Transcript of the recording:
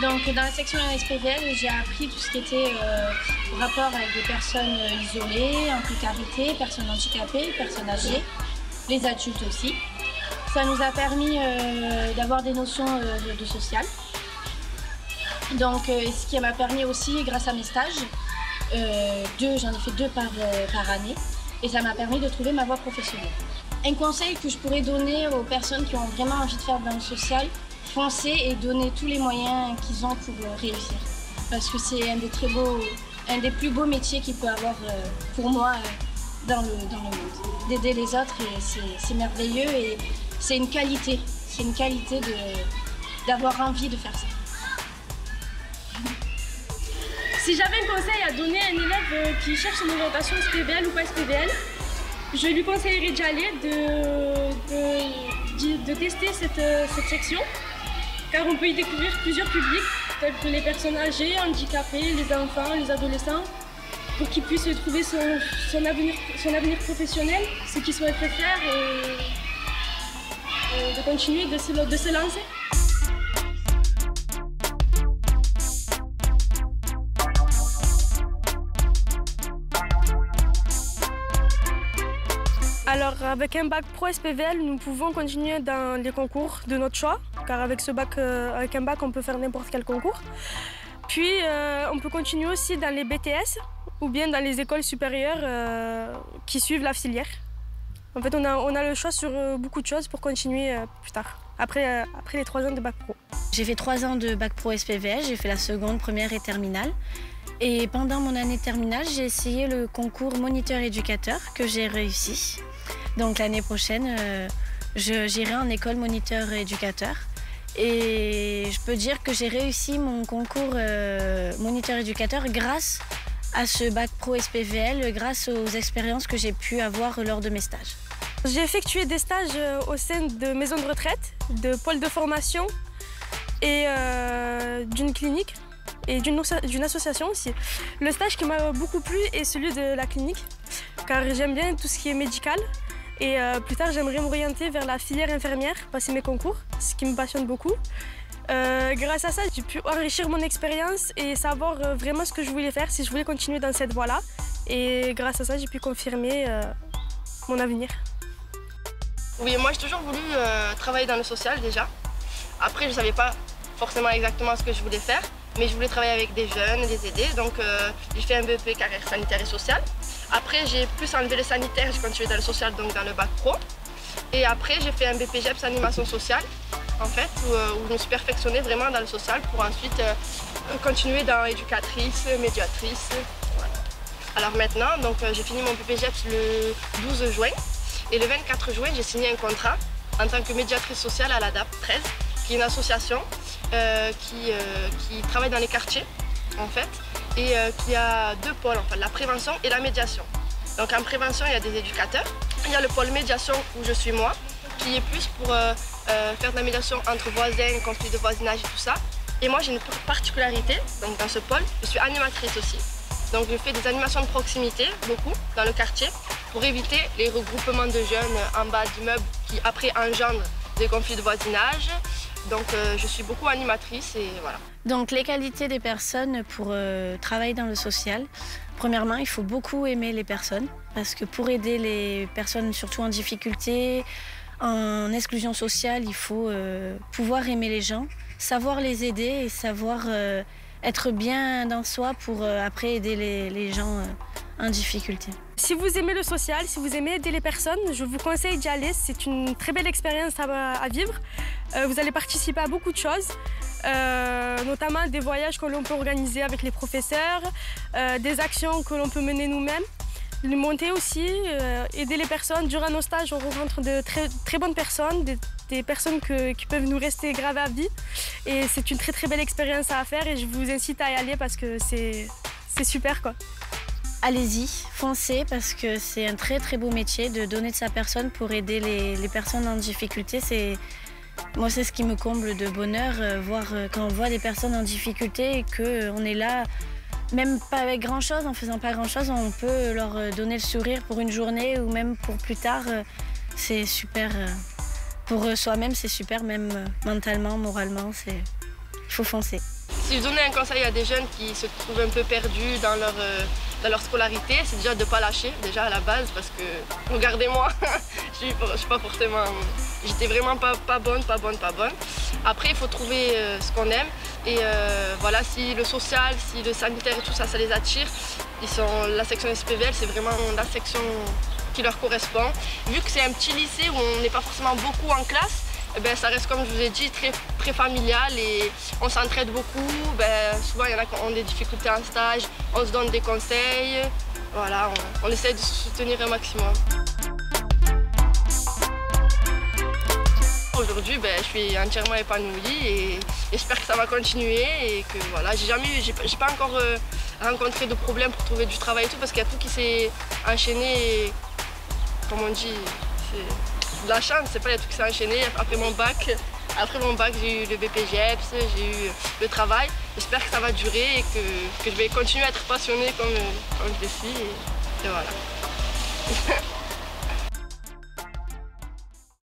Donc dans la section SPVL, j'ai appris tout ce qui était rapport avec des personnes isolées, en précarité, personnes handicapées, personnes âgées, les adultes aussi. Ça nous a permis d'avoir des notions de social. Donc ce qui m'a permis aussi, grâce à mes stages, j'en ai fait 2 par année, et ça m'a permis de trouver ma voie professionnelle. Un conseil que je pourrais donner aux personnes qui ont vraiment envie de faire dans le social, foncez et donnez tous les moyens qu'ils ont pour réussir. Parce que c'est un des plus beaux métiers qu'il peut avoir pour moi dans le monde. D'aider les autres, c'est merveilleux et c'est une qualité. C'est une qualité d'avoir envie de faire ça. Si j'avais un conseil à donner à un élève qui cherche son orientation SPVL ou pas SPVL, je lui conseillerais d'y aller, de tester cette section, car on peut y découvrir plusieurs publics, tels que les personnes âgées, handicapées, les enfants, les adolescents, pour qu'ils puissent trouver son avenir professionnel, ce qu'ils souhaiteraient faire et de continuer de se lancer. Alors avec un bac pro SPVL, nous pouvons continuer dans les concours de notre choix, car avec un bac, on peut faire n'importe quel concours. Puis on peut continuer aussi dans les BTS ou bien dans les écoles supérieures qui suivent la filière. En fait, on a le choix sur beaucoup de choses pour continuer plus tard, après les 3 ans de bac pro. J'ai fait 3 ans de bac pro SPVL, j'ai fait la seconde, première et terminale. Et pendant mon année de terminale, j'ai essayé le concours moniteur-éducateur que j'ai réussi. Donc l'année prochaine, j'irai en école moniteur-éducateur. Et je peux dire que j'ai réussi mon concours moniteur-éducateur grâce à ce bac pro SPVL, grâce aux expériences que j'ai pu avoir lors de mes stages. J'ai effectué des stages au sein de maisons de retraite, de pôles de formation et d'une clinique et d'une association aussi. Le stage qui m'a beaucoup plu est celui de la clinique, car j'aime bien tout ce qui est médical. Et plus tard, j'aimerais m'orienter vers la filière infirmière, passer mes concours, ce qui me passionne beaucoup. Grâce à ça, j'ai pu enrichir mon expérience et savoir vraiment ce que je voulais faire, si je voulais continuer dans cette voie-là. Et grâce à ça, j'ai pu confirmer mon avenir. Oui, moi j'ai toujours voulu travailler dans le social déjà. Après, je ne savais pas forcément exactement ce que je voulais faire, mais je voulais travailler avec des jeunes, les aider. Donc j'ai fait un BEP carrière sanitaire et sociale. Après, j'ai plus enlevé le sanitaire, j'ai continué dans le social, donc dans le bac pro. Et après, j'ai fait un BPGEPS animation sociale, en fait, où je me suis perfectionnée vraiment dans le social pour ensuite continuer dans éducatrice, médiatrice. Voilà. Alors maintenant, donc j'ai fini mon BPGEPS le 12 juin. Et le 24 juin, j'ai signé un contrat en tant que médiatrice sociale à l'ADAP 13, qui est une association qui travaille dans les quartiers, en fait, et qui a 2 pôles, enfin, la prévention et la médiation. Donc en prévention, il y a des éducateurs. Il y a le pôle médiation où je suis moi, qui est plus pour faire de la médiation entre voisins, conflits de voisinage et tout ça. Et moi, j'ai une particularité, donc dans ce pôle, je suis animatrice aussi. Donc je fais des animations de proximité, beaucoup, dans le quartier, pour éviter les regroupements de jeunes en bas d'immeubles qui après engendrent des conflits de voisinage. Donc je suis beaucoup animatrice et voilà. Donc les qualités des personnes pour travailler dans le social. Premièrement, il faut beaucoup aimer les personnes, parce que pour aider les personnes surtout en difficulté, en exclusion sociale, il faut pouvoir aimer les gens, savoir les aider et savoir être bien dans soi pour après aider les gens en difficulté. Si vous aimez le social, si vous aimez aider les personnes, je vous conseille d'y aller. C'est une très belle expérience à vivre. Vous allez participer à beaucoup de choses, notamment des voyages que l'on peut organiser avec les professeurs, des actions que l'on peut mener nous-mêmes, monter aussi, aider les personnes. Durant nos stages, on rencontre de très bonnes personnes, des personnes qui peuvent nous rester gravées à vie. Et c'est une très belle expérience à faire et je vous incite à y aller parce que c'est super, quoi. Allez-y, foncez, parce que c'est un très beau métier de donner de sa personne pour aider les personnes en difficulté. Moi, c'est ce qui me comble de bonheur, quand on voit des personnes en difficulté et qu'on est là, même pas avec grand-chose, en faisant pas grand-chose, on peut leur donner le sourire pour une journée ou même pour plus tard. C'est super. Pour soi-même, c'est super, même mentalement, moralement, il faut foncer. Si je donnais un conseil à des jeunes qui se trouvent un peu perdus dans leur scolarité, c'est déjà de ne pas lâcher, déjà à la base, parce que, regardez-moi, je suis pas forcément... J'étais vraiment pas bonne. Après, il faut trouver ce qu'on aime. Et voilà, si le social, si le sanitaire et tout ça, ça les attire, la section SPVL, c'est vraiment la section qui leur correspond. Vu que c'est un petit lycée où on n'est pas forcément beaucoup en classe, eh ben, ça reste, comme je vous ai dit, très familial et on s'entraide beaucoup. Souvent, il y en a qui ont des difficultés en stage, on se donne des conseils. Voilà, on essaie de se soutenir un maximum. Aujourd'hui, je suis entièrement épanouie et j'espère que ça va continuer et que voilà, j'ai pas encore rencontré de problème pour trouver du travail et tout parce qu'il y a tout qui s'est enchaîné et, comme on dit, c'est de la chance, c'est pas les trucs qui s'est enchaîné. Après mon bac, j'ai eu le BPGEPS, j'ai eu le travail. J'espère que ça va durer et que je vais continuer à être passionnée comme je le suis et voilà.